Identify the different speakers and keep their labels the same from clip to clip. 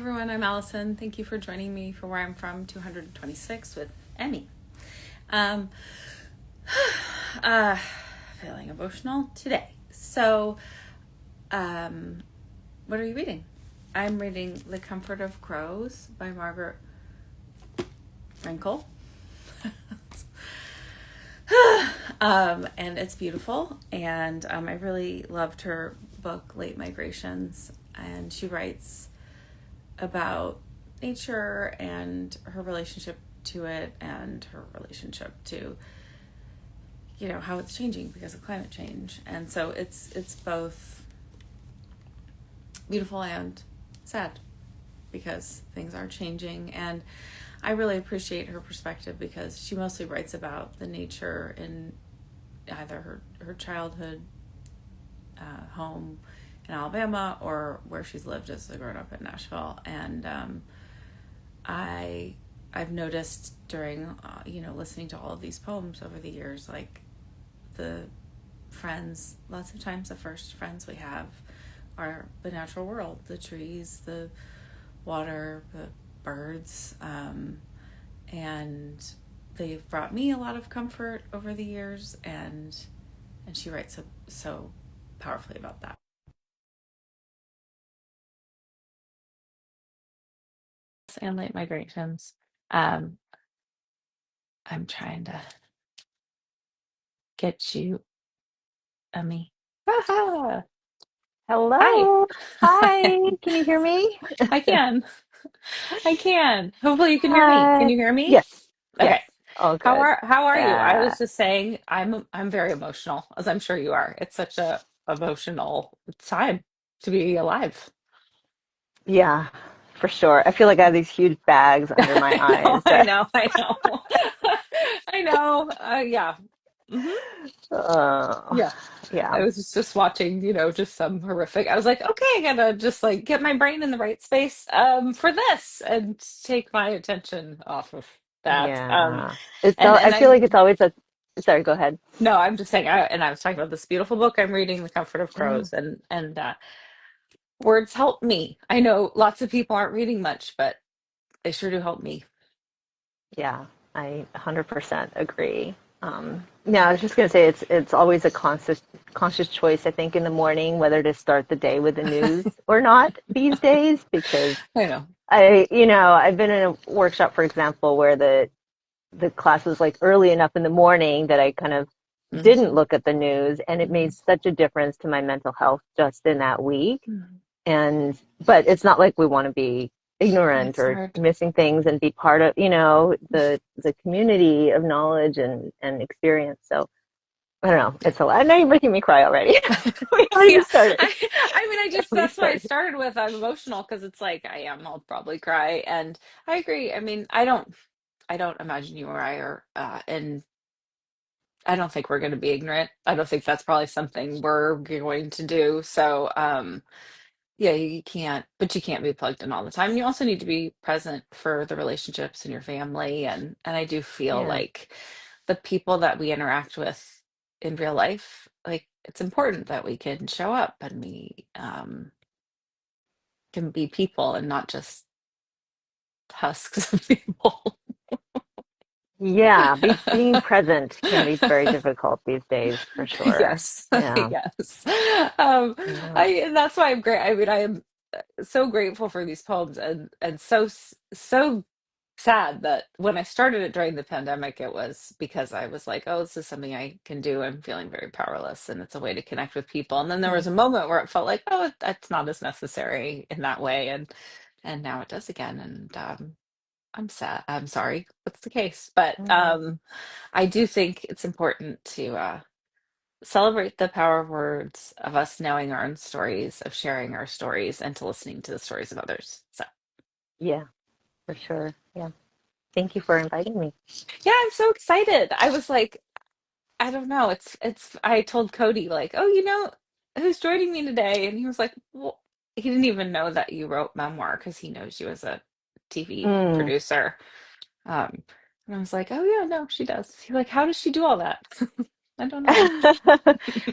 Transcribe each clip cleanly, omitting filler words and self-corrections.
Speaker 1: everyone. I'm Allison. Thank you for joining me for Where I'm From 226 with Emmy. Um, uh, Feeling emotional today. So, what are you reading? I'm reading The Comfort of Crows by Margaret Wrinkle. And it's beautiful. And I really loved her book, Late Migrations. And she writes about nature and her relationship to it and her relationship to, how it's changing because of climate change. And so it's both beautiful and sad because things are changing. And I really appreciate her perspective because she mostly writes about the nature in either her childhood home in Alabama or where she's lived as a grown up in Nashville. And I've noticed during listening to all of these poems over the years, like lots of times the first friends we have are the natural world, the trees, the water, the birds, and they've brought me a lot of comfort over the years, and she writes so powerfully about that. And late migrations. I'm trying to get you, Emmy. Hi.
Speaker 2: Hello. Hi. Can you hear me?
Speaker 1: I can. I can. Hopefully you can hear me. Can
Speaker 2: Hi.
Speaker 1: you hear me?
Speaker 2: Yes.
Speaker 1: Okay.
Speaker 2: Yes. All
Speaker 1: How
Speaker 2: good.
Speaker 1: are you? I
Speaker 2: Yeah.
Speaker 1: was just saying I'm very emotional, as I'm sure you are. It's such a emotional time to be alive.
Speaker 2: Yeah, for sure. I feel like I have these huge bags under my
Speaker 1: I know,
Speaker 2: eyes
Speaker 1: I
Speaker 2: that
Speaker 1: know, I know. I know. Yeah. hmm
Speaker 2: uh
Speaker 1: Yeah.
Speaker 2: yeah.
Speaker 1: I was just watching, just some horrific. I was like, okay, I gotta just like get my brain in the right space for this and take my attention off of that.
Speaker 2: Yeah.
Speaker 1: And
Speaker 2: I
Speaker 1: and
Speaker 2: feel
Speaker 1: I
Speaker 2: like it's always a sorry, go ahead.
Speaker 1: no, I'm just saying. I was talking about this beautiful book I'm reading, The Comfort of
Speaker 2: Mm,
Speaker 1: Crows, and words help me. I know lots of people aren't reading much, but they sure do help me.
Speaker 2: yeah, I 100% agree. Yeah, I was just gonna say it's always a conscious choice, I think, in the morning whether to start the day with the news or not these days because
Speaker 1: I know.
Speaker 2: I've been in a workshop, for example, where the class was like early enough in the morning that I kind of didn't
Speaker 1: hmm
Speaker 2: look at the news, and it made such a difference to my mental health just in that week.
Speaker 1: hmm
Speaker 2: And but it's not like we want to be ignorant
Speaker 1: It's
Speaker 2: or
Speaker 1: hard.
Speaker 2: missing things and be part of, the community of knowledge and experience. So I don't know. It's a lot. I know you're making me cry already. We haven't
Speaker 1: Yeah,
Speaker 2: even started.
Speaker 1: I mean,
Speaker 2: We
Speaker 1: that's why I
Speaker 2: started.
Speaker 1: started with I'm emotional because it's like I'll probably cry, and I agree. I mean, I don't imagine you or I are, and I don't think we're going to be ignorant. I don't think that's probably something we're going to do. So, yeah, but you can't be plugged in all the time. You also need to be present for the relationships in your family, and I do feel
Speaker 2: Yeah.
Speaker 1: like the people that we interact with in real life, like it's important that we can show up and we can be people and not just husks of people.
Speaker 2: Yeah, being present can be very difficult these days, for sure.
Speaker 1: Yes,
Speaker 2: Yeah,
Speaker 1: yes. Um,
Speaker 2: yeah,
Speaker 1: and that's why I'm great. I mean, I am so grateful for these poems and so sad that when I started it during the pandemic, it was because I was like, oh, this is something I can do. I'm feeling very powerless, and it's a way to connect with people. And then there was a moment where it felt like, oh, that's not as necessary in that way, and now it does again. And I'm sad. I'm sorry. That's the case, but
Speaker 2: mm,
Speaker 1: I do think it's important to celebrate the power of words, of us knowing our own stories, of sharing our stories, and to listening to the stories of others. So.
Speaker 2: yeah, for sure. Yeah. Thank you for inviting me.
Speaker 1: Yeah, I'm so excited. I was like, I don't know. I told Cody like, "Oh, who's joining me today?" And he was like, "Well, he didn't even know that you wrote memoir because he knows you as a TV
Speaker 2: Mm.
Speaker 1: producer." Um, and I was like, "Oh yeah, no, she does." He's like, "How does she do all that?" I don't know.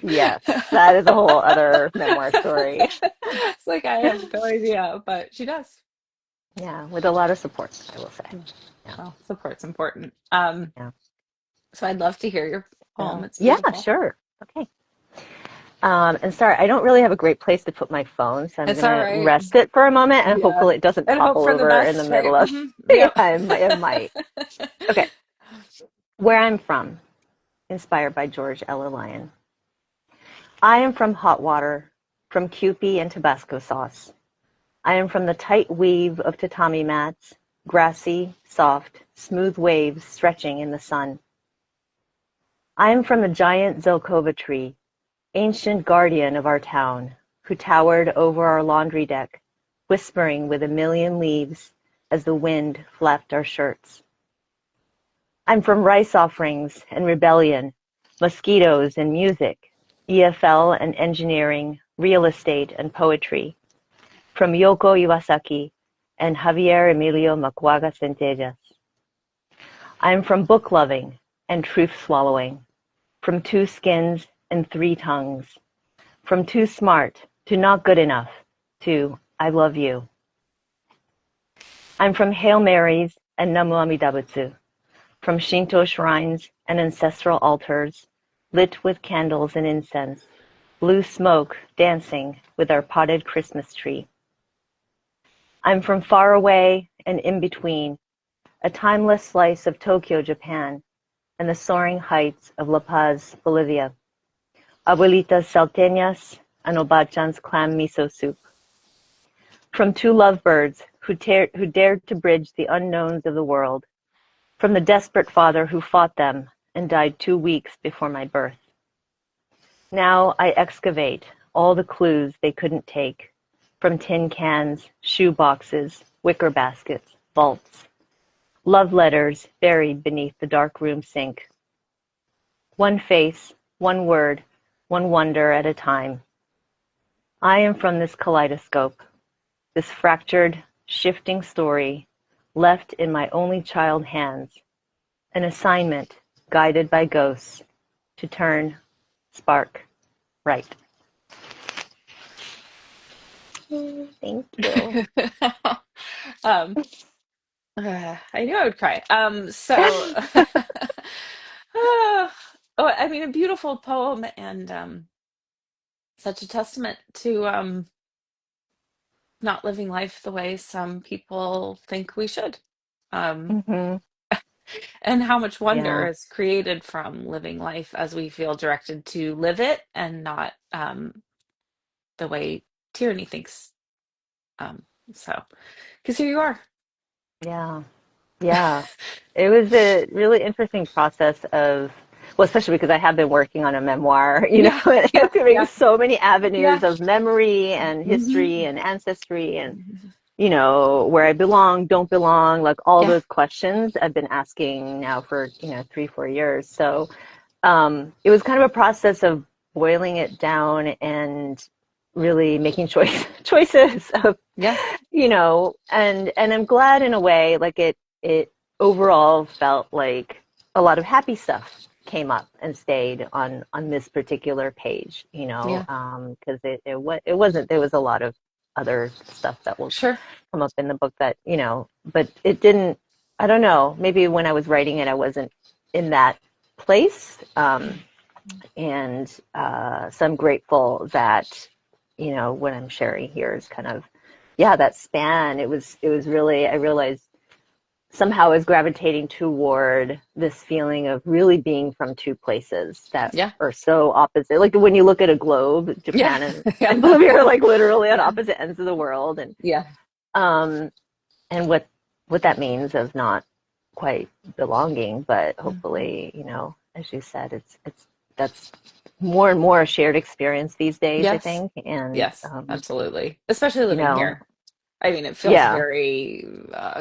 Speaker 2: Yes, that is a whole other memoir story.
Speaker 1: It's like I have no idea, but she does.
Speaker 2: Yeah, with a lot of support, I will say.
Speaker 1: Mm.
Speaker 2: Yeah,
Speaker 1: Well, support's important.
Speaker 2: yeah.
Speaker 1: So I'd love to hear your poem.
Speaker 2: So,
Speaker 1: It's
Speaker 2: yeah,
Speaker 1: beautiful.
Speaker 2: sure. Okay. And sorry, I don't really have a great place to put my phone, so I'm
Speaker 1: It's all
Speaker 2: gonna
Speaker 1: right.
Speaker 2: rest it for a moment, and
Speaker 1: Yeah.
Speaker 2: hopefully it doesn't
Speaker 1: And hope
Speaker 2: topple
Speaker 1: for the
Speaker 2: over in the
Speaker 1: best, right?
Speaker 2: middle of. Yeah,
Speaker 1: Yep.
Speaker 2: it might. Okay, where I'm from, inspired by George Ella Lyon. I am from hot water, from Kewpie and Tabasco sauce. I am from the tight weave of tatami mats, grassy, soft, smooth waves stretching in the sun. I am from the giant zelkova tree, ancient guardian of our town, who towered over our laundry deck, whispering with a million leaves as the wind flapped our shirts. I'm from rice offerings and rebellion, mosquitos and music, EFL and engineering, real estate and poetry, from Yoko Iwasaki and Javier Emilio Macuaga-Centellas. I'm from book loving and truth swallowing, from two skins and three tongues, from too smart to not good enough to I love you. I'm from Hail Marys and Namoamidabutsu, from Shinto shrines and ancestral altars, lit with candles and incense, blue smoke dancing with our potted Christmas tree. I'm from far away and in between, a timeless slice of Tokyo, Japan, and the soaring heights of La Paz, Bolivia. Abuelitas salteñas and Obachan's clam miso soup. From two lovebirds who dared to bridge the unknowns of the world. From the desperate father who fought them and died 2 weeks before my birth. Now I excavate all the clues they couldn't take. From tin cans, shoe boxes, wicker baskets, vaults. Love letters buried beneath the dark room sink. One face, one word, one wonder at a time. I am from this kaleidoscope, this fractured, shifting story left in my only child hands, an assignment guided by ghosts to turn, spark, right. Thank you.
Speaker 1: um, I knew I would cry. Oh, I mean, a beautiful poem and such a testament to not living life the way some people think we should. Um,
Speaker 2: Hmm.
Speaker 1: and how much wonder
Speaker 2: Yeah,
Speaker 1: is created from living life as we feel directed to live it and not the way tyranny thinks. Um, so, because here you are.
Speaker 2: yeah, yeah. It was a really interesting process of, well, especially because I have been working on a memoir,
Speaker 1: Yeah,
Speaker 2: and
Speaker 1: yeah,
Speaker 2: having
Speaker 1: yeah,
Speaker 2: so many
Speaker 1: yeah.
Speaker 2: avenues of memory and history
Speaker 1: Hmm.
Speaker 2: and ancestry and where I belong, don't belong, like all
Speaker 1: Yeah,
Speaker 2: those questions I've been asking now for, 3, 4 years. So it was kind of a process of boiling it down and really making choices of,
Speaker 1: yeah,
Speaker 2: and I'm glad in a way, like it overall felt like a lot of happy stuff came up and stayed on this particular page,
Speaker 1: yeah.
Speaker 2: because it wasn't, there was a lot of other stuff that will
Speaker 1: Sure.
Speaker 2: come up in the book that, but it didn't, I don't know, maybe when I was writing it, I wasn't in that place. And so I'm grateful that, what I'm sharing here is kind of, yeah, that span. It was really, I realized somehow I was gravitating toward this feeling of really being from two places that
Speaker 1: Yeah,
Speaker 2: are so opposite. Like when you look at a globe,
Speaker 1: yeah,
Speaker 2: Japan and,
Speaker 1: yeah,
Speaker 2: and Bolivia are like literally on
Speaker 1: yeah,
Speaker 2: opposite ends of the world.
Speaker 1: yeah.
Speaker 2: Um, and what that means of not quite belonging, but
Speaker 1: Mhm.
Speaker 2: hopefully, as you said, it's that's more and more a shared experience these days, I
Speaker 1: Yes,
Speaker 2: think. And
Speaker 1: yes, absolutely. Especially
Speaker 2: you
Speaker 1: living
Speaker 2: know,
Speaker 1: here. I mean, it feels
Speaker 2: yeah.
Speaker 1: very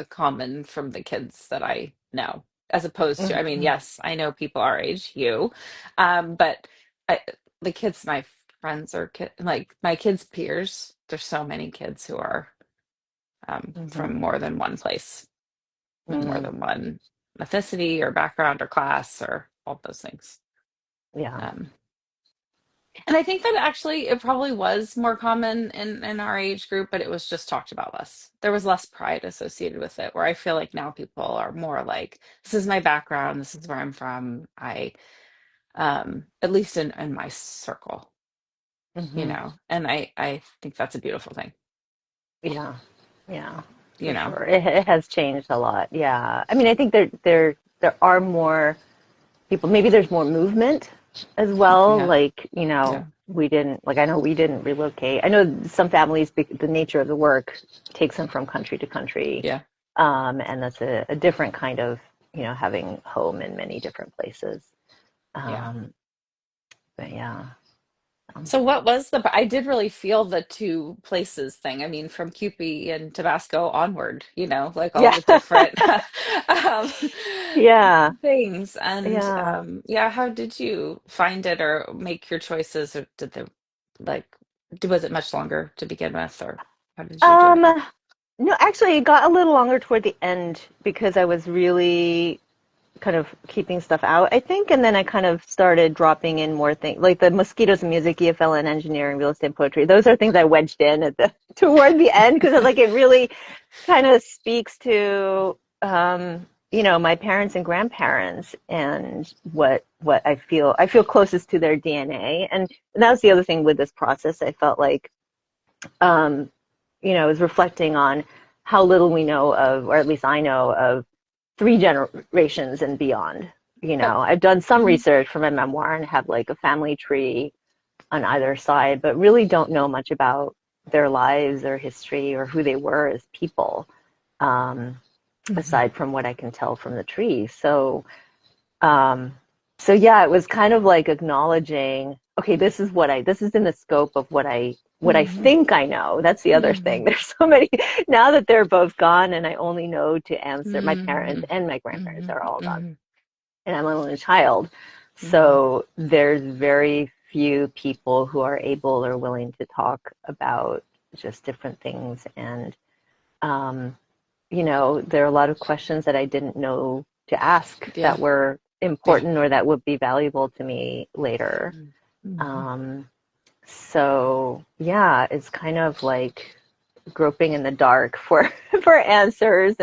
Speaker 1: common from the kids that I know, as opposed to, I mean,
Speaker 2: Hmm.
Speaker 1: yes, I know people our age, you, but I, the kids, my friends are like my kids' peers. There's so many kids who are from
Speaker 2: Hmm.
Speaker 1: more than one place, more
Speaker 2: Mm,
Speaker 1: than one ethnicity or background or class or all those things.
Speaker 2: yeah.
Speaker 1: Um, And I think that actually it probably was more common in our age group, but it was just talked about less. There was less pride associated with it, where I feel like now people are more like, this is my background, this is where I'm from. At least in my circle,
Speaker 2: Hmm.
Speaker 1: and I think that's a beautiful thing,
Speaker 2: Yeah, yeah,
Speaker 1: you
Speaker 2: for
Speaker 1: know.
Speaker 2: sure. It has changed a lot. Yeah, I mean, I think there are more people. Maybe there's more movement as well.
Speaker 1: Yeah,
Speaker 2: Like,
Speaker 1: yeah,
Speaker 2: we didn't, like, I know we didn't relocate. I know some families, the nature of the work takes them from country to country.
Speaker 1: yeah,
Speaker 2: And that's a different kind of, having home in many different places.
Speaker 1: yeah.
Speaker 2: Um, but yeah. Um,
Speaker 1: So what was I did really feel the two places thing. I mean, from Kewpie and Tabasco onward, like all
Speaker 2: yeah.
Speaker 1: the different um,
Speaker 2: Yeah.
Speaker 1: things. And
Speaker 2: Yeah.
Speaker 1: yeah, how did you find it or make your choices? Or did the like, was it much longer to begin with, or how did you do it?
Speaker 2: Um, no, actually, it got a little longer toward the end because I was really kind of keeping stuff out, I think, and then I kind of started dropping in more things, like the mosquitos and music, EFL and engineering, real estate, and poetry. Those are things I wedged in toward the end because like it really kind of speaks to my parents and grandparents and what I feel closest to their DNA, and that was the other thing with this process. I felt like um, is reflecting on how little we know of, or at least I know of, three generations and beyond.
Speaker 1: Yep.
Speaker 2: I've done some
Speaker 1: Hmm.
Speaker 2: research for my memoir and have like a family tree on either side, but really don't know much about their lives or history or who they were as people, um,
Speaker 1: Hmm.
Speaker 2: aside from what I can tell from the tree. Um, so yeah, it was kind of like acknowledging, okay, this is in the scope of what I
Speaker 1: Hmm.
Speaker 2: think I know. That's the other
Speaker 1: Hmm.
Speaker 2: thing. There's so many now that they're both gone, and I only know to answer. My parents
Speaker 1: Hmm.
Speaker 2: and my grandparents
Speaker 1: Hmm.
Speaker 2: are all gone,
Speaker 1: Hmm.
Speaker 2: and I'm only a child.
Speaker 1: Hmm.
Speaker 2: So there's very few people who are able or willing to talk about just different things, and um, there are a lot of questions that I didn't know to ask
Speaker 1: Yeah.
Speaker 2: that were
Speaker 1: Yeah.
Speaker 2: important or that would be valuable to me later.
Speaker 1: Hmm.
Speaker 2: Um, so yeah, it's kind of like groping in the dark for for answers,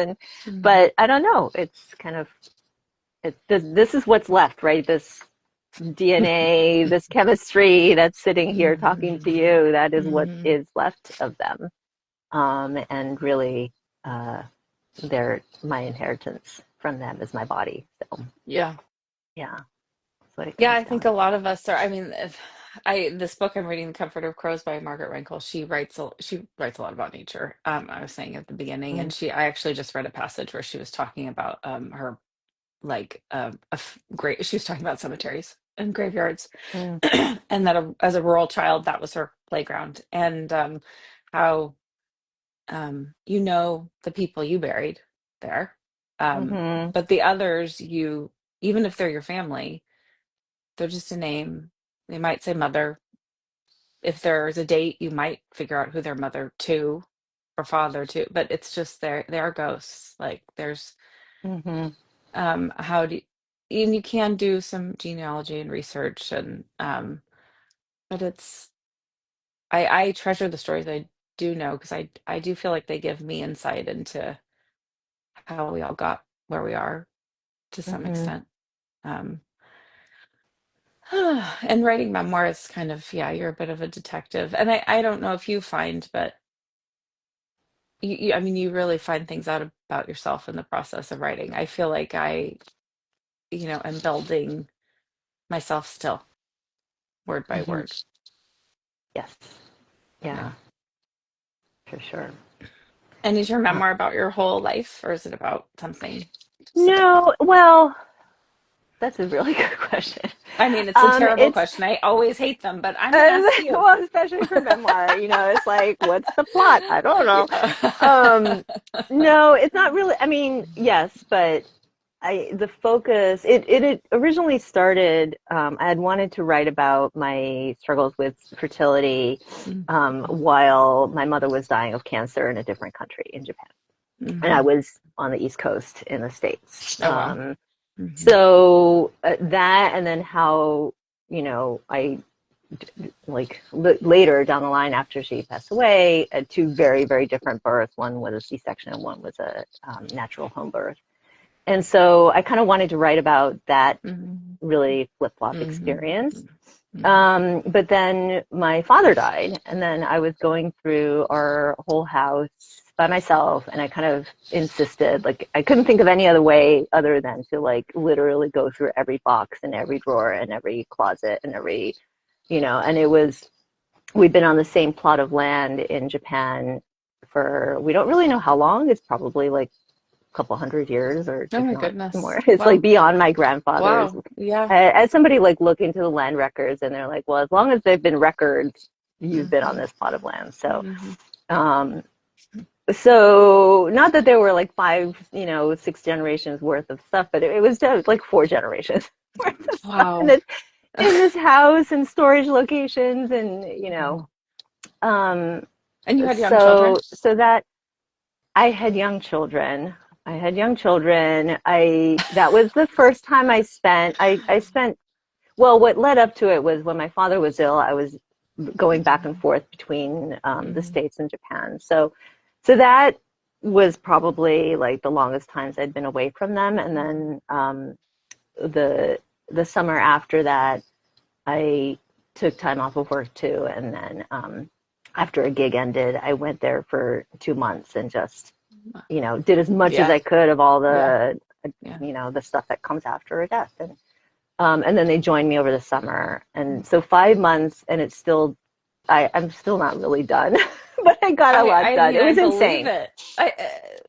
Speaker 1: Hmm.
Speaker 2: but I don't know. It's kind of this is what's left, right? This DNA, this chemistry that's sitting here talking to
Speaker 1: Hmm.
Speaker 2: you. That is what
Speaker 1: Hmm.
Speaker 2: is left of them, and really. Uh, they're my inheritance from them is my body. So
Speaker 1: Yeah.
Speaker 2: yeah, that's what it
Speaker 1: Yeah,
Speaker 2: comes
Speaker 1: I think
Speaker 2: down
Speaker 1: a
Speaker 2: to.
Speaker 1: lot of us are. I mean, if this book I'm reading, The Comfort of Crows by Margaret Rankle, she writes a lot about nature. I was saying at the beginning, and
Speaker 2: Mm,
Speaker 1: I actually just read a passage where she was talking about her like great. She was talking about cemeteries and graveyards,
Speaker 2: mm,
Speaker 1: and that as a rural child, that was her playground, and how the people you buried there,
Speaker 2: mm-hmm,
Speaker 1: but the others, even if they're your family, they're just a name. They might say mother. If there's a date, you might figure out who their mother to or father to, but it's just they are ghosts. Like there's
Speaker 2: mm-hmm,
Speaker 1: how do you, and you can do some genealogy and research and but I treasure the stories I do know because I do feel like they give me insight into how we all got where we are to some
Speaker 2: mm-hmm,
Speaker 1: extent. Um, and writing memoirs kind of, yeah, you're a bit of a detective. And I don't know if you find, but I mean, you really find things out about yourself in the process of writing. I feel like am building myself still, word by
Speaker 2: mm-hmm.
Speaker 1: word.
Speaker 2: Yes,
Speaker 1: Yeah.
Speaker 2: yeah, for sure.
Speaker 1: And is your
Speaker 2: Uh,
Speaker 1: memoir about your whole life or is it about something specific?
Speaker 2: no, well, that's a really good question.
Speaker 1: I mean, it's a terrible
Speaker 2: It's
Speaker 1: question. I always hate them, but I'm going to ask you.
Speaker 2: well, especially for memoir, it's like, what's the plot? I don't know.
Speaker 1: Yeah.
Speaker 2: Um, no, it's not really. I mean, yes, but the focus it originally started. I had wanted to write about my struggles with fertility while my mother was dying of cancer in a different country in Japan, and I
Speaker 1: Hmm.
Speaker 2: was on the East Coast in the States.
Speaker 1: Oh, wow. Hmm.
Speaker 2: So that, and then how I later down the line after she passed away, two very, very different births. One was a C-section and one was a natural home birth. And so I kind of wanted to write about that
Speaker 1: Hmm.
Speaker 2: really flip-flop
Speaker 1: Hmm.
Speaker 2: experience.
Speaker 1: Hmm.
Speaker 2: But then my father died, and then I was going through our whole house by myself, and I kind of insisted, like, I couldn't think of any other way other than to, like, literally go through every box and every drawer and every closet and every, and we'd been on the same plot of land in Japan for, we don't really know how long. It's probably like couple hundred years, or
Speaker 1: Oh
Speaker 2: if
Speaker 1: my
Speaker 2: not more.
Speaker 1: goodness.
Speaker 2: It's like
Speaker 1: Well,
Speaker 2: beyond my grandfather's.
Speaker 1: wow. Yeah.
Speaker 2: I had somebody like look into the land records, and they're like, well, as long as they've been records, you've been on
Speaker 1: Hmm.
Speaker 2: this plot of land. So,
Speaker 1: Hmm.
Speaker 2: um, so not that there were like five, six generations worth of stuff, but it was just like four generations worth of stuff
Speaker 1: Wow.
Speaker 2: in this house and storage locations, and
Speaker 1: Wow.
Speaker 2: um,
Speaker 1: And you had young children?
Speaker 2: so that I had young children. I that was the first time I spent well, what led up to it was when my father was ill, I was going back and forth between the
Speaker 1: Hmm.
Speaker 2: States and Japan. So that was probably like the longest times I'd been away from them. And then the the summer after that, I took time off of work too. And then after a gig ended, I went there for 2 months and just did as much as
Speaker 1: Yeah.
Speaker 2: I could of all
Speaker 1: Yeah.
Speaker 2: the,
Speaker 1: Yeah.
Speaker 2: the stuff that comes after a death. And then they joined me over the summer. And so 5 months, and I'm still not really done, but I got a lot
Speaker 1: I
Speaker 2: done.
Speaker 1: mean,
Speaker 2: It
Speaker 1: I
Speaker 2: was
Speaker 1: believe
Speaker 2: insane.
Speaker 1: it.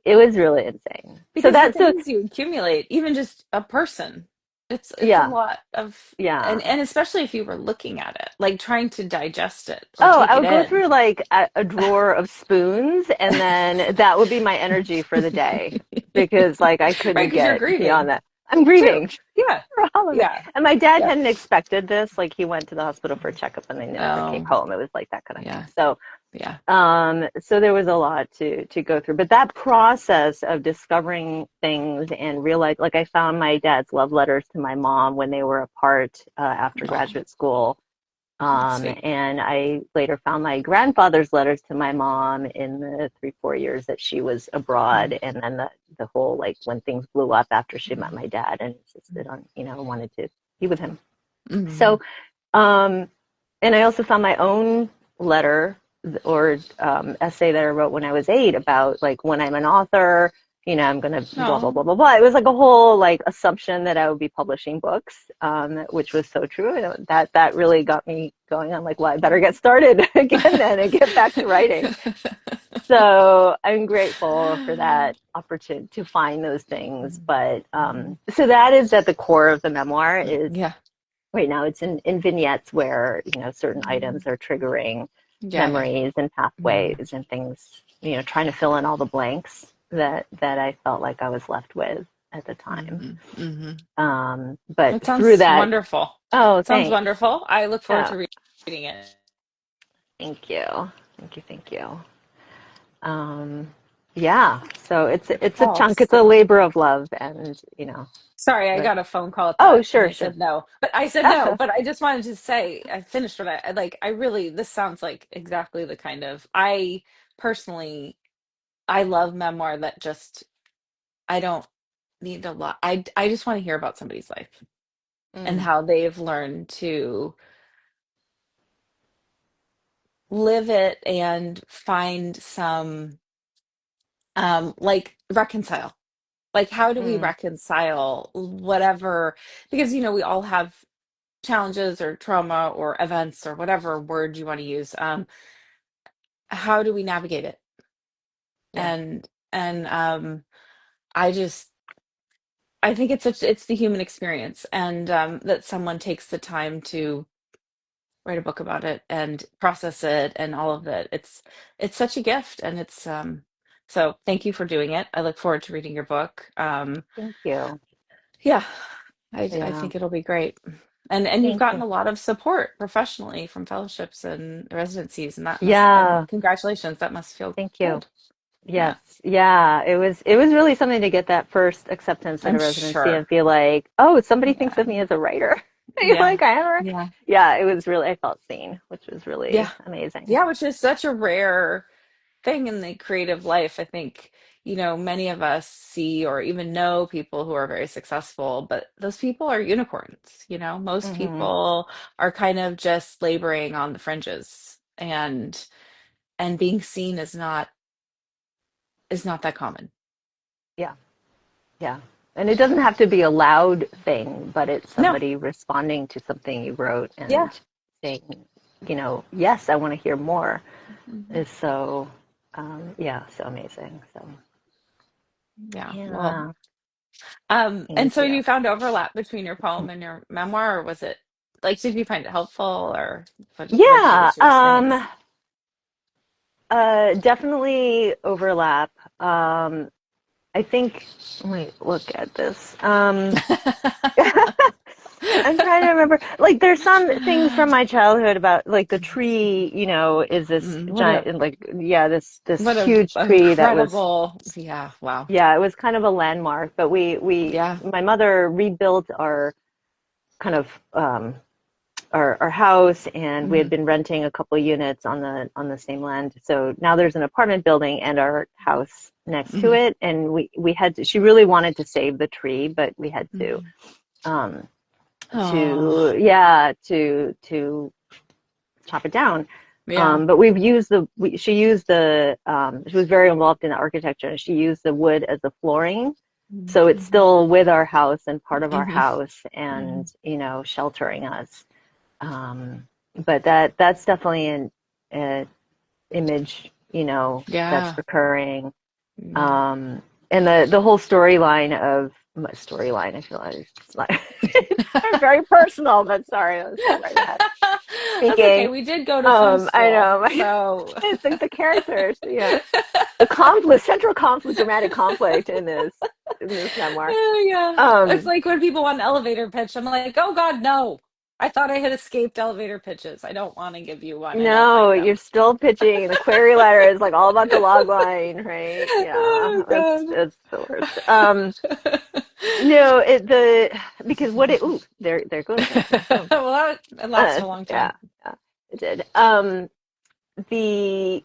Speaker 2: It was really insane. So
Speaker 1: Because the
Speaker 2: that's so,
Speaker 1: things you accumulate, even just a person, it's a
Speaker 2: yeah,
Speaker 1: lot of,
Speaker 2: yeah.
Speaker 1: and especially if you were looking at it, like trying to digest it or
Speaker 2: Oh,
Speaker 1: take
Speaker 2: I
Speaker 1: it
Speaker 2: would go
Speaker 1: in.
Speaker 2: through like a drawer of spoons, and then that would be my energy for the day because like I
Speaker 1: Right,
Speaker 2: couldn't
Speaker 1: because you're
Speaker 2: get beyond
Speaker 1: grieving
Speaker 2: that. I'm
Speaker 1: too.
Speaker 2: grieving
Speaker 1: Yeah.
Speaker 2: for all of it.
Speaker 1: Yeah.
Speaker 2: And my dad
Speaker 1: Yeah.
Speaker 2: hadn't expected this. Like he went to the hospital for a checkup and they never came
Speaker 1: Oh,
Speaker 2: home. It was like that kind of thing.
Speaker 1: yeah. Yeah.
Speaker 2: So there was a lot to go through. But that process of discovering things and realize, like I found my dad's love letters to my mom when they were apart after
Speaker 1: Oh,
Speaker 2: graduate school.
Speaker 1: that's sweet.
Speaker 2: And I later found my grandfather's letters to my mom in the 3, 4 years that she was abroad. And then the whole, like, when things blew up after she met my dad and insisted on, wanted to be with him.
Speaker 1: Mm-hmm.
Speaker 2: So, um, and I also found my own letter or essay that I wrote when I was 8 about, like, when I'm an author, I'm going to blah, blah,
Speaker 1: Oh.
Speaker 2: blah, blah, blah. It was like a whole, like, assumption that I would be publishing books, which was so true. And that really got me going. I'm like, well, I better get started again then and get back to writing. So I'm grateful for that opportunity to find those things. But so that is at the core of the memoir is
Speaker 1: Yeah.
Speaker 2: right now it's in vignettes where certain items are triggering
Speaker 1: Yeah. Yeah.
Speaker 2: memories and
Speaker 1: Mhm.
Speaker 2: pathways and things, trying to fill in all the blanks that I felt like I was left with at the time.
Speaker 1: Mhm. Mhm.
Speaker 2: But
Speaker 1: It
Speaker 2: through
Speaker 1: sounds
Speaker 2: that,
Speaker 1: wonderful.
Speaker 2: oh,
Speaker 1: Sounds
Speaker 2: thanks.
Speaker 1: wonderful. I look forward
Speaker 2: Oh,
Speaker 1: to reading it.
Speaker 2: thank you. Thank you. Um, yeah, so it's a chunk,
Speaker 1: Pulse.
Speaker 2: it's a labor of love, and
Speaker 1: Sorry, I
Speaker 2: but
Speaker 1: got a phone call at
Speaker 2: oh,
Speaker 1: and
Speaker 2: sure,
Speaker 1: I
Speaker 2: sure.
Speaker 1: said no. But I said no. But I just wanted to say I finished what I like. I really this sounds like exactly the kind of I personally I love memoir that just I don't need a lot. I just want to hear about somebody's life and
Speaker 2: Mm,
Speaker 1: how they've learned to live it and find some like reconcile. Like how do we
Speaker 2: mm,
Speaker 1: reconcile whatever because we all have challenges or trauma or events or whatever word you want to use. How do we navigate it?
Speaker 2: yeah,
Speaker 1: And I just I think it's the human experience and that someone takes the time to write a book about it and process it and all of it. It's such a gift and it's so thank you for doing it. I look forward to reading your book.
Speaker 2: thank you.
Speaker 1: Yeah, I
Speaker 2: Yeah,
Speaker 1: think it'll be great. And you've
Speaker 2: thank
Speaker 1: gotten
Speaker 2: you.
Speaker 1: a lot of support professionally from fellowships and residencies and that must and
Speaker 2: Yeah,
Speaker 1: congratulations, that must feel
Speaker 2: thank you.
Speaker 1: good.
Speaker 2: Yes,
Speaker 1: Yeah,
Speaker 2: yeah, it was really something to get that first acceptance at
Speaker 1: I'm
Speaker 2: a residency
Speaker 1: sure.
Speaker 2: and feel like, oh, somebody thinks
Speaker 1: Yeah.
Speaker 2: of me as a writer.
Speaker 1: Yeah.
Speaker 2: Like I ever,
Speaker 1: Yeah.
Speaker 2: yeah, it was really, I felt seen, which was
Speaker 1: Yeah.
Speaker 2: really amazing.
Speaker 1: Yeah, which is such a rare thing in the creative life. I think, many of us see or even know people who are very successful, but those people are unicorns. Most
Speaker 2: Hmm.
Speaker 1: people are kind of just laboring on the fringes, and being seen is not that common.
Speaker 2: Yeah, yeah. And it doesn't have to be a loud thing, but it's
Speaker 1: No.
Speaker 2: somebody responding to something you wrote
Speaker 1: Yeah.
Speaker 2: and saying, yes, I want to hear more
Speaker 1: Mhm.
Speaker 2: is so, yeah, so amazing. So,
Speaker 1: Yeah. Well,
Speaker 2: yeah,
Speaker 1: and
Speaker 2: thank
Speaker 1: so
Speaker 2: you.
Speaker 1: you found overlap between your poem and your memoir, or was it like, did you find it helpful, or what
Speaker 2: Yeah,
Speaker 1: was your experience?
Speaker 2: definitely overlap. I think, wait, look at this. I'm trying to remember. Like, there's some things from my childhood about, like, the tree. Is this
Speaker 1: What a
Speaker 2: giant, like, yeah, this
Speaker 1: what a
Speaker 2: huge tree that was,
Speaker 1: incredible, yeah, wow.
Speaker 2: yeah, it was kind of a landmark. But
Speaker 1: Yeah.
Speaker 2: my mother rebuilt our kind of our house, and we had
Speaker 1: Hmm.
Speaker 2: been renting a couple units on the same land. So now there's an apartment building and our house next to
Speaker 1: Hmm.
Speaker 2: it, and we had to. She really wanted to save the tree, but we had
Speaker 1: Hmm.
Speaker 2: um,
Speaker 1: Oh,
Speaker 2: to yeah to chop it down.
Speaker 1: yeah.
Speaker 2: But she used she was very involved in the architecture, and she used the wood as the flooring. So it's
Speaker 1: Hmm.
Speaker 2: still with our house and part of our
Speaker 1: Hmm.
Speaker 2: house, and
Speaker 1: Hmm.
Speaker 2: sheltering us. Um, but that's definitely an image, that's
Speaker 1: Yeah.
Speaker 2: recurring.
Speaker 1: Yeah.
Speaker 2: Um, and the whole storyline, I feel like it's like it's very personal, but sorry, I was so right ahead
Speaker 1: That's okay.
Speaker 2: speaking.
Speaker 1: We did go to film
Speaker 2: I
Speaker 1: school,
Speaker 2: know.
Speaker 1: so
Speaker 2: It's like the characters, the conflict, central conflict, dramatic conflict in this memoir.
Speaker 1: yeah. It's
Speaker 2: Um,
Speaker 1: like when people want an elevator pitch, I'm like, oh God, no. I thought I had escaped elevator pitches. I don't want to give you one. I don't
Speaker 2: no,
Speaker 1: like
Speaker 2: you're
Speaker 1: them.
Speaker 2: still pitching. The query letter is like all about the log line, right?
Speaker 1: Oh
Speaker 2: Yeah,
Speaker 1: God.
Speaker 2: it's the worst. No, because what it ooh there goes my phone.
Speaker 1: Well, that it lasted a long
Speaker 2: Yeah,
Speaker 1: time.
Speaker 2: yeah, it did. The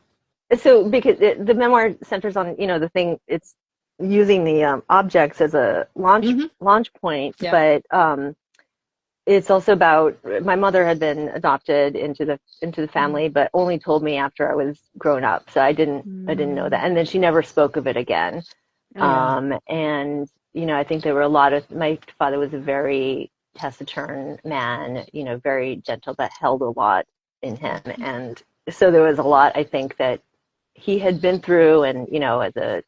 Speaker 2: so because the memoir centers on the thing it's using the objects as a
Speaker 1: Hmm.
Speaker 2: launch point,
Speaker 1: Yeah.
Speaker 2: but it's also about my mother had been adopted into the family, but only told me after I was grown up, so I didn't know that,
Speaker 1: Mm.
Speaker 2: and then she never spoke of it again.
Speaker 1: Yeah.
Speaker 2: And I think there were a lot of my father was a very taciturn man, very gentle, but held a lot in him, and so there was a lot I think that he had been through, and as a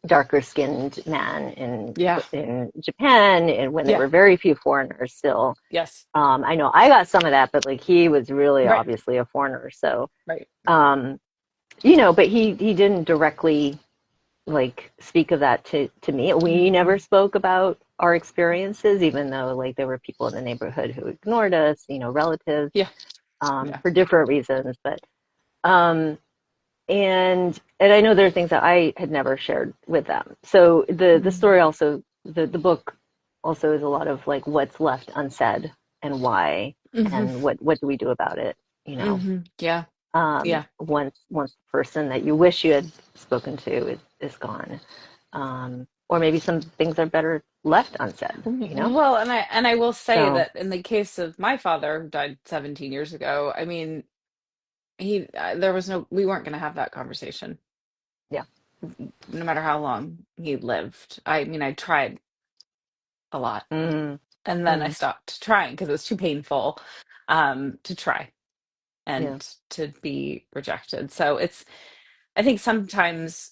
Speaker 2: darker skinned man
Speaker 1: Yeah.
Speaker 2: in Japan, and when there
Speaker 1: Yeah.
Speaker 2: were very few foreigners still.
Speaker 1: Yes.
Speaker 2: I know I got some of that, but like he was really
Speaker 1: Right.
Speaker 2: obviously a foreigner. So,
Speaker 1: Right.
Speaker 2: um, but he didn't directly like speak of that to me. We never
Speaker 1: Hmm.
Speaker 2: spoke about our experiences, even though like there were people in the neighborhood who ignored us, relatives,
Speaker 1: Yeah. Yeah.
Speaker 2: for different reasons. But um, and I know there are things that I had never shared with them. So the story
Speaker 1: Hmm.
Speaker 2: also the book also is a lot of like what's left unsaid and why
Speaker 1: Hmm.
Speaker 2: and what do we do about it, you know.
Speaker 1: Hmm. Yeah. Yeah.
Speaker 2: Once the person that you wish you had spoken to is gone. Or maybe some things are better left unsaid.
Speaker 1: Well, and I will say
Speaker 2: So
Speaker 1: that in the case of my father, who died 17 years ago, I mean, there was no, we weren't going to have that conversation,
Speaker 2: yeah.
Speaker 1: no matter how long he lived. I mean, I tried a lot,
Speaker 2: Mm,
Speaker 1: and then I
Speaker 2: mm,
Speaker 1: stopped trying because it was too painful, to try
Speaker 2: yeah.
Speaker 1: and to be rejected. So I think sometimes,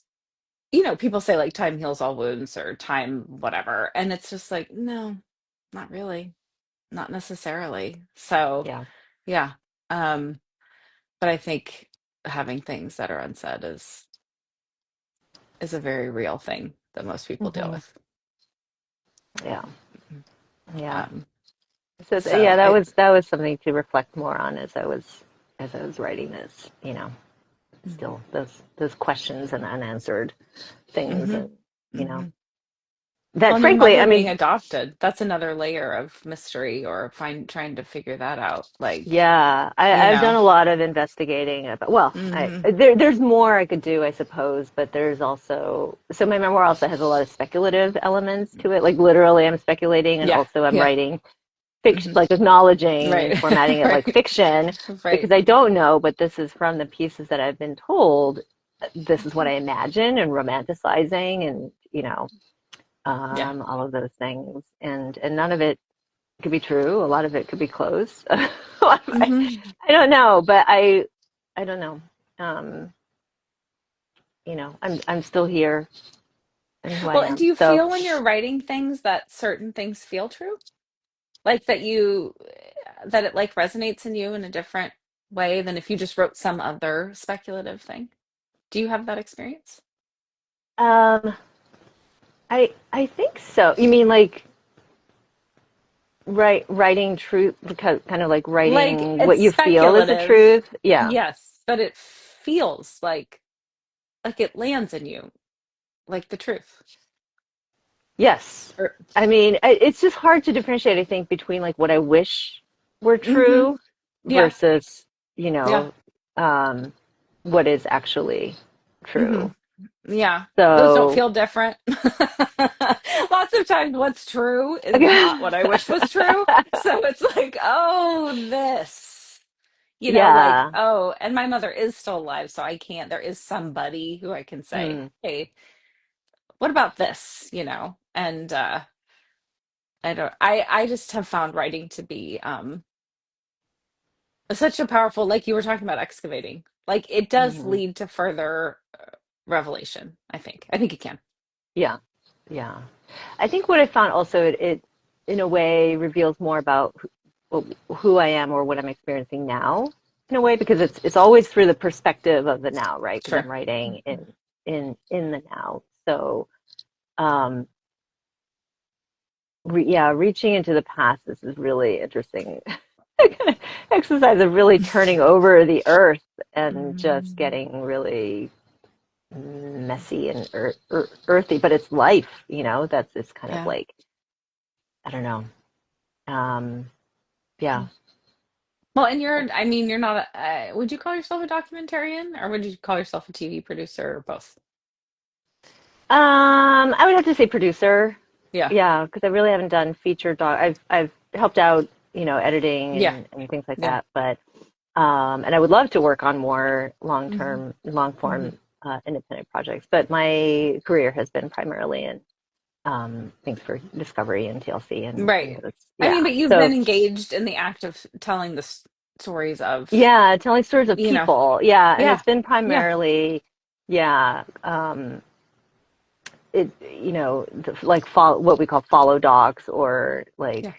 Speaker 1: people say like time heals all wounds or time whatever, and it's just like, no, not really, not necessarily. So,
Speaker 2: Yeah.
Speaker 1: yeah. Um, but I think having things that are unsaid is a very real thing that most people deal
Speaker 2: Hmm.
Speaker 1: with.
Speaker 2: Yeah. Yeah.
Speaker 1: Um,
Speaker 2: So yeah,
Speaker 1: so I
Speaker 2: that was something to reflect more on as I was writing this.
Speaker 1: Mhm.
Speaker 2: Still those questions and unanswered things,
Speaker 1: Hmm.
Speaker 2: and you know,
Speaker 1: Hmm.
Speaker 2: that
Speaker 1: Well, and your
Speaker 2: frankly, I
Speaker 1: mother being
Speaker 2: mean,
Speaker 1: adopted, that's another layer of mystery or trying to figure that out. Like,
Speaker 2: yeah,
Speaker 1: you
Speaker 2: I've done
Speaker 1: know,
Speaker 2: a lot of investigating about, well,
Speaker 1: hmm
Speaker 2: there's more I could do, I suppose, but there's also, so my memoir also has a lot of speculative elements to it. Like literally I'm speculating and
Speaker 1: yeah,
Speaker 2: also I'm
Speaker 1: yeah,
Speaker 2: writing fiction,
Speaker 1: hmm
Speaker 2: like acknowledging and
Speaker 1: right,
Speaker 2: formatting it like
Speaker 1: right,
Speaker 2: fiction
Speaker 1: right,
Speaker 2: because I don't know, but this is from the pieces that I've been told. This is what I imagine and romanticizing and,
Speaker 1: yeah.
Speaker 2: all of those things. And none of it could be true. A lot of it could be close. I
Speaker 1: hmm
Speaker 2: don't know, but I don't know. Um, I'm still here and who I
Speaker 1: Well, and do
Speaker 2: am.
Speaker 1: you
Speaker 2: So,
Speaker 1: feel when you're writing things that certain things feel true? Like that it like resonates in you in a different way than if you just wrote some other speculative thing? Do you have that experience?
Speaker 2: um, I think so. You mean like writing truth, because kind of like
Speaker 1: Like
Speaker 2: writing what
Speaker 1: it's
Speaker 2: you feel is the
Speaker 1: speculative,
Speaker 2: truth? Yeah.
Speaker 1: yes, but it feels like it lands in you, like the truth.
Speaker 2: Yes.
Speaker 1: Or,
Speaker 2: I mean, it's just hard to differentiate, I think, between like what I wish were
Speaker 1: hmm
Speaker 2: true
Speaker 1: Yeah,
Speaker 2: versus, you
Speaker 1: yeah.
Speaker 2: know, um, what is actually
Speaker 1: hmm
Speaker 2: true.
Speaker 1: Yeah, those don't
Speaker 2: So,
Speaker 1: feel different. Lots of times, what's true is not what I wish was true. So it's like, oh, this, like,
Speaker 2: yeah.
Speaker 1: oh, and my mother is still alive, so I can't, there is somebody who I can say,
Speaker 2: Mm,
Speaker 1: hey, what about this, And I just have found writing to be such a powerful, like you were talking about excavating. Like it does
Speaker 2: mhm.
Speaker 1: lead to further revelation, I think. I think it can.
Speaker 2: Yeah. Yeah. I think what I found also, it in a way reveals more about who I am or what I'm experiencing now in a way, because it's always through the perspective of the now, right? Because I'm
Speaker 1: Sure.
Speaker 2: writing in the now. So, um, yeah, reaching into the past, this is really interesting exercise of really turning over the earth and just
Speaker 1: Mhm.
Speaker 2: getting really messy and earthy, but it's life, that's this kind of
Speaker 1: Yeah.
Speaker 2: like, I don't know. Um, yeah.
Speaker 1: Well, and I mean, you're not would you call yourself a documentarian or would you call yourself a TV producer or both?
Speaker 2: I would have to say producer.
Speaker 1: Yeah.
Speaker 2: Yeah, because I really haven't done feature doc. I've helped out, editing
Speaker 1: Yeah.
Speaker 2: and things like
Speaker 1: Yeah.
Speaker 2: that. But and I would love to work on more
Speaker 1: hmm
Speaker 2: long
Speaker 1: hmm
Speaker 2: form independent projects. But my career has been primarily in things for Discovery and TLC and
Speaker 1: Right.
Speaker 2: those.
Speaker 1: I mean,
Speaker 2: Yeah.
Speaker 1: but you've
Speaker 2: So
Speaker 1: been engaged in the act of telling the stories of,
Speaker 2: yeah, telling stories of
Speaker 1: you know,
Speaker 2: people. Yeah, and
Speaker 1: yeah.
Speaker 2: it's been
Speaker 1: Yeah.
Speaker 2: primarily yeah. It like follow what we call follow docs or like
Speaker 1: Yeah.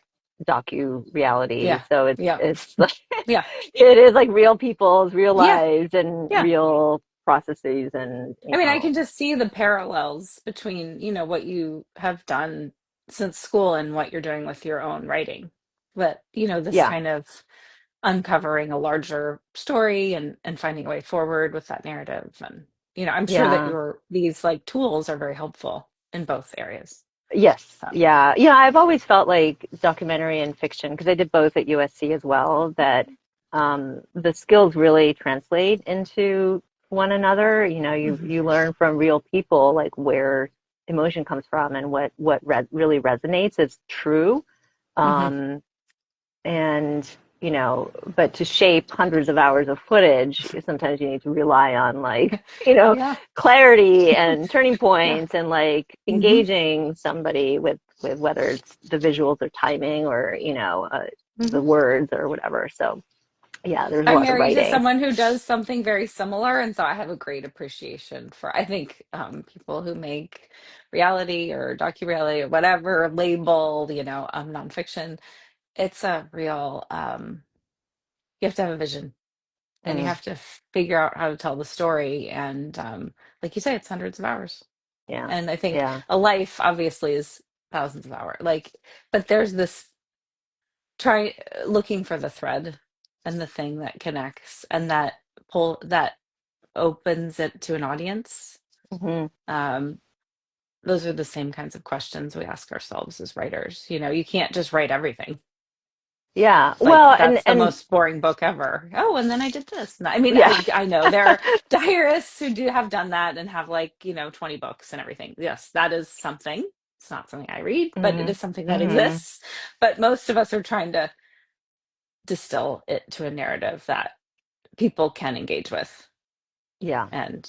Speaker 2: docu reality.
Speaker 1: Yeah.
Speaker 2: So it's
Speaker 1: Yeah.
Speaker 2: it's like
Speaker 1: Yeah.
Speaker 2: it is like real people's real
Speaker 1: Yeah.
Speaker 2: lives and
Speaker 1: Yeah.
Speaker 2: real processes and
Speaker 1: I mean, I can just see the parallels between, what you have done since school and what you're doing with your own writing. But, this
Speaker 2: yeah,
Speaker 1: kind of uncovering a larger story and finding a way forward with that narrative. And, I'm sure that
Speaker 2: yeah.
Speaker 1: these like tools are very helpful in both areas.
Speaker 2: Yes,
Speaker 1: So,
Speaker 2: yeah, yeah. I've always felt like documentary and fiction because I did both at USC as well. That the skills really translate into one another.
Speaker 1: mhm,
Speaker 2: You learn from real people like where emotion comes from and what really resonates as true.
Speaker 1: mhm.
Speaker 2: Um, and but to shape hundreds of hours of footage, sometimes you need to rely on like
Speaker 1: Yeah.
Speaker 2: clarity and turning
Speaker 1: Yeah.
Speaker 2: points and like
Speaker 1: hmm
Speaker 2: engaging somebody with whether it's the visuals or timing or the
Speaker 1: hmm
Speaker 2: words or whatever. So yeah, there's a
Speaker 1: I'm
Speaker 2: lot of
Speaker 1: married to
Speaker 2: writing.
Speaker 1: someone who does something very similar, and so I have a great appreciation for, I think, people who make reality or docu-reality or whatever label, nonfiction. It's a real, you have to have a vision and you
Speaker 2: Mm,
Speaker 1: have to figure out how to tell the story. And like you say, it's hundreds of hours.
Speaker 2: yeah,
Speaker 1: And I think
Speaker 2: yeah,
Speaker 1: a life obviously is thousands of hours. Like, but there's this try looking for the thread and the thing that connects and that opens it to an audience.
Speaker 2: hmm
Speaker 1: Um, those are the same kinds of questions we ask ourselves as writers. You know, you can't just write everything.
Speaker 2: Yeah.
Speaker 1: Like
Speaker 2: Well,
Speaker 1: that's the
Speaker 2: and
Speaker 1: most boring book ever. Oh, and then I did this. And I mean,
Speaker 2: yeah.
Speaker 1: I know there are diarists who do have done that and have like, 20 books and everything. Yes, that is something. It's not something I read, but it
Speaker 2: Hmm.
Speaker 1: is something that
Speaker 2: Hmm.
Speaker 1: exists. But most of us are trying to distill it to a narrative that people can engage with
Speaker 2: Yeah.
Speaker 1: and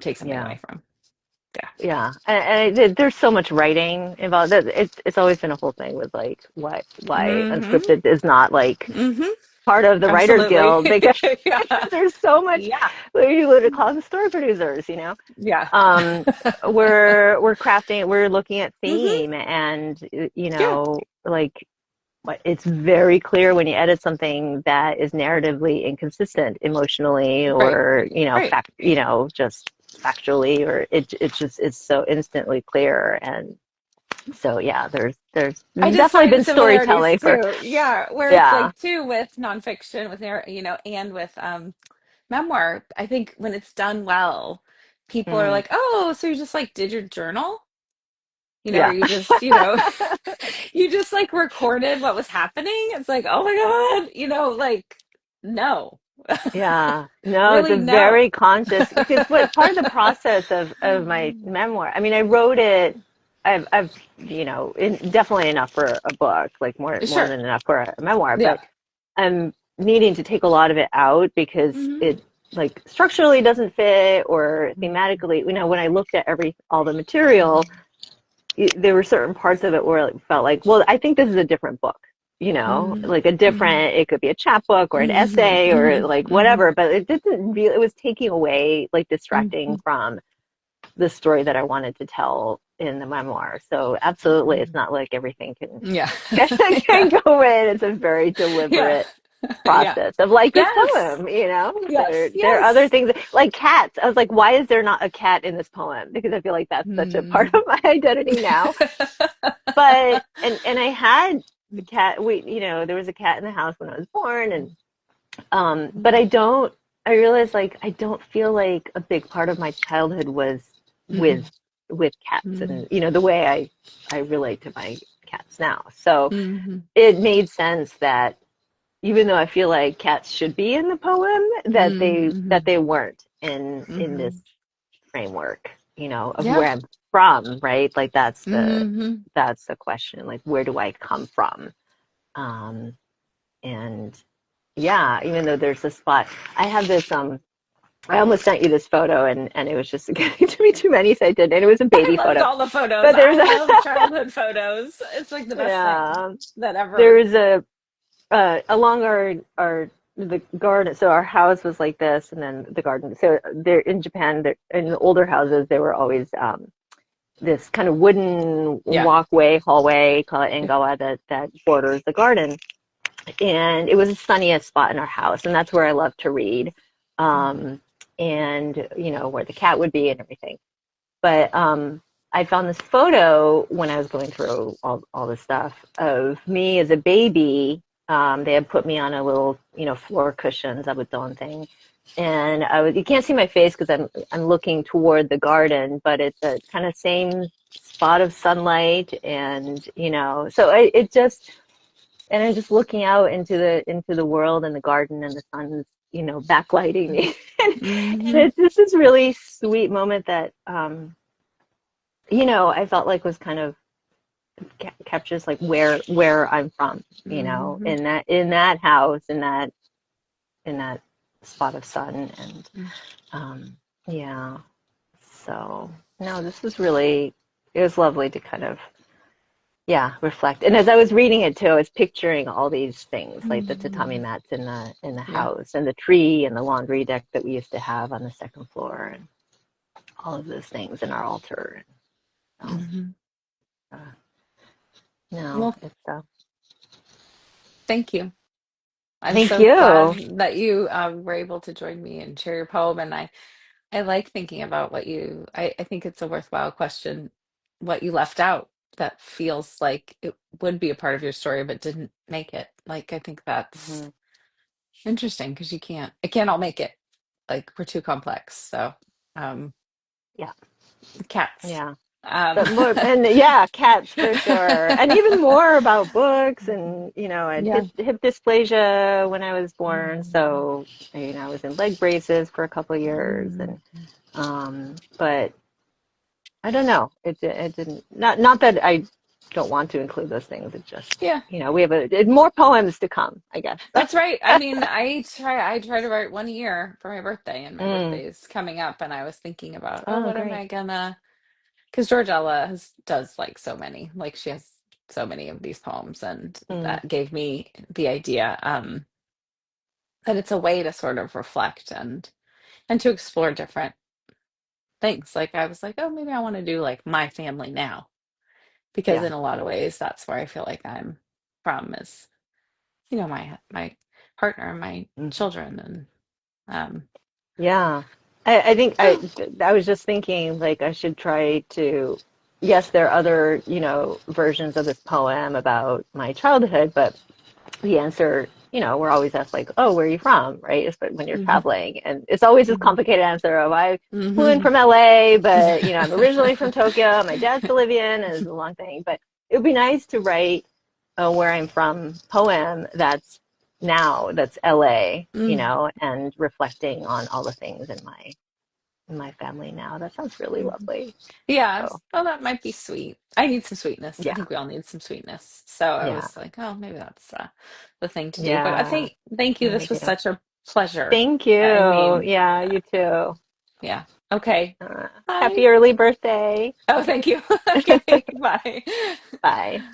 Speaker 1: take something
Speaker 2: Yeah.
Speaker 1: away from. Yeah.
Speaker 2: Yeah, there's so much writing involved. It's always been a whole thing with like why
Speaker 1: Mm-hmm.
Speaker 2: unscripted is not like
Speaker 1: Mm-hmm.
Speaker 2: part of the Writers
Speaker 1: Absolutely.
Speaker 2: Guild because
Speaker 1: Yeah.
Speaker 2: there's so much.
Speaker 1: Yeah.
Speaker 2: You would call them story producers,
Speaker 1: Yeah.
Speaker 2: um, we're crafting, we're looking at
Speaker 1: Mm-hmm.
Speaker 2: theme, and
Speaker 1: Yeah.
Speaker 2: like it's very clear when you edit something that is narratively inconsistent emotionally
Speaker 1: Right.
Speaker 2: or
Speaker 1: Right.
Speaker 2: just factually, or it just is so instantly clear. And so yeah, there's
Speaker 1: I just
Speaker 2: definitely
Speaker 1: find
Speaker 2: been
Speaker 1: similarities
Speaker 2: storytelling for
Speaker 1: too. Yeah, where it's
Speaker 2: yeah.
Speaker 1: like too with nonfiction, with and with memoir. I think when it's done well, people are
Speaker 2: Mm,
Speaker 1: like, "Oh, so you just like did your journal?" Or
Speaker 2: yeah.
Speaker 1: you just, you just like recorded what was happening. It's like, "Oh my God," like no.
Speaker 2: Yeah, no, it's a
Speaker 1: Really no.
Speaker 2: very conscious, because what part of the process of my memoir, I mean, I wrote it, I've definitely enough for a book, like more
Speaker 1: Sure.
Speaker 2: than enough for a memoir,
Speaker 1: Yeah.
Speaker 2: but I'm needing to take a lot of it out because
Speaker 1: Hmm.
Speaker 2: it like structurally doesn't fit, or thematically, when I looked at all the material, there were certain parts of it where it felt like, well, I think this is a different book,
Speaker 1: Hmm.
Speaker 2: like a
Speaker 1: Hmm.
Speaker 2: different, it could be a chapbook or an
Speaker 1: Hmm.
Speaker 2: essay or
Speaker 1: Hmm.
Speaker 2: like
Speaker 1: Hmm.
Speaker 2: whatever, but it didn't really, it was taking away, like distracting
Speaker 1: Hmm.
Speaker 2: from the story that I wanted to tell in the memoir. So absolutely, it's not like everything can,
Speaker 1: Yeah.
Speaker 2: can
Speaker 1: Yeah.
Speaker 2: go in. It's a very
Speaker 1: Yeah.
Speaker 2: deliberate
Speaker 1: Yeah.
Speaker 2: process of like this
Speaker 1: Yes.
Speaker 2: poem,
Speaker 1: Yes.
Speaker 2: there are other
Speaker 1: Yes.
Speaker 2: things like cats. I was like, why is there not a cat in this poem? Because I feel like that's such a part
Speaker 1: Hmm.
Speaker 2: of my identity now. But and I had the cat, there was a cat in the house when I was born, and but I realized, like, I don't feel like a big part of my childhood was
Speaker 1: Hmm.
Speaker 2: with cats,
Speaker 1: Hmm.
Speaker 2: and the way I relate to my cats now. So
Speaker 1: Hmm.
Speaker 2: it made sense that even though I feel like cats should be in the poem, that
Speaker 1: Hmm.
Speaker 2: they weren't in this
Speaker 1: Hmm.
Speaker 2: framework, of
Speaker 1: Yeah.
Speaker 2: where I'm from, right? Like
Speaker 1: Hmm.
Speaker 2: that's the question. Like, where do I come from? Um, and yeah, even though there's a spot, I have this. I almost sent you this photo, and it was just getting to be too many, so I didn't. And it was a
Speaker 1: I
Speaker 2: baby
Speaker 1: loved
Speaker 2: photo,
Speaker 1: all the photos.
Speaker 2: but
Speaker 1: I
Speaker 2: there's
Speaker 1: love
Speaker 2: a
Speaker 1: childhood photos. It's like the best thing
Speaker 2: yeah,
Speaker 1: that ever.
Speaker 2: there's along our the garden. So our house was like this, and then the garden. So there in Japan, there, in the older houses, there were always this kind of wooden
Speaker 1: Yeah.
Speaker 2: walkway, hallway, called engawa, that borders the garden. And it was the sunniest spot in our house, and that's where I love to read, um, and where the cat would be and everything. But I found this photo when I was going through all this stuff of me as a baby. They had put me on a little, floor cushions, zabuton thing, and you can't see my face because I'm looking toward the garden, but it's a kind of same spot of sunlight, and so it just, and I'm just looking out into the world and the garden, and the sun's backlighting me, and
Speaker 1: Hmm.
Speaker 2: it's just this really sweet moment that I felt like was kind of captures like where I'm from,
Speaker 1: Hmm.
Speaker 2: in that house, in that spot of sun, and um, yeah. So no, this was really, it was lovely to kind of, yeah, reflect. And as I was reading it too, I was picturing all these things, like the tatami
Speaker 1: Hmm.
Speaker 2: mats in the
Speaker 1: Yeah.
Speaker 2: house, and the tree, and the laundry deck that we used to have on the second floor, and all of those things in our altar. So
Speaker 1: Hmm.
Speaker 2: uh, no,
Speaker 1: Well,
Speaker 2: it's
Speaker 1: thank you. I'm
Speaker 2: thank
Speaker 1: so
Speaker 2: you.
Speaker 1: glad that you were able to join me and share your poem. And I like thinking about I think it's a worthwhile question, what you left out that feels like it would be a part of your story but didn't make it. Like, I think that's
Speaker 2: Hmm.
Speaker 1: interesting because it can't all make it. Like, we're too complex. So, um,
Speaker 2: Yeah,
Speaker 1: cats.
Speaker 2: yeah.
Speaker 1: Um,
Speaker 2: But more, and yeah, cats for sure. And even more about books. And, I had
Speaker 1: yeah.
Speaker 2: hip dysplasia when I was born. So, I was in leg braces for a couple of years. And, but I don't know. It didn't, not that I don't want to include those things. It just,
Speaker 1: Yeah.
Speaker 2: we have more poems to come, I guess.
Speaker 1: That's right. I mean, I try to write one a year for my birthday, and my
Speaker 2: Mm.
Speaker 1: birthday is coming up, and I was thinking about, oh,
Speaker 2: Oh,
Speaker 1: what am
Speaker 2: great.
Speaker 1: I gonna, because Georgella does like so many, like she has so many of these poems, and
Speaker 2: Mm.
Speaker 1: that gave me the idea that it's a way to sort of reflect and to explore different things. Like I was like, oh, maybe I want to do like my family now, because
Speaker 2: Yeah.
Speaker 1: in a lot of ways that's where I feel like I'm from is, my partner and my
Speaker 2: Mhm.
Speaker 1: children and um
Speaker 2: Yeah. I think
Speaker 1: oh,
Speaker 2: I was just thinking like I should try to, yes, there are other, versions of this poem about my childhood, but the answer, we're always asked like, oh, where are you from? Right? Especially when you're
Speaker 1: mhm,
Speaker 2: traveling. And it's always this
Speaker 1: mhm,
Speaker 2: complicated answer of I flew in
Speaker 1: mhm.
Speaker 2: from LA, but I'm originally from Tokyo. My dad's Bolivian, and it's a long thing. But it would be nice to write a where I'm from poem that's LA,
Speaker 1: Mm.
Speaker 2: and reflecting on all the things in my family now. That sounds really
Speaker 1: Mhm.
Speaker 2: lovely.
Speaker 1: Yeah,
Speaker 2: So
Speaker 1: well, that might be sweet. I need some sweetness. I
Speaker 2: yeah,
Speaker 1: think we all need some sweetness. So I
Speaker 2: yeah,
Speaker 1: was like, oh, maybe that's the thing to do. But I
Speaker 2: yeah.
Speaker 1: thank you.
Speaker 2: No, we
Speaker 1: This was
Speaker 2: do.
Speaker 1: such a pleasure.
Speaker 2: Thank
Speaker 1: I
Speaker 2: you.
Speaker 1: mean,
Speaker 2: Yeah, you too.
Speaker 1: yeah. Okay.
Speaker 2: Uh,
Speaker 1: Bye.
Speaker 2: Happy early birthday.
Speaker 1: Oh, thank you. Okay, bye.
Speaker 2: Bye.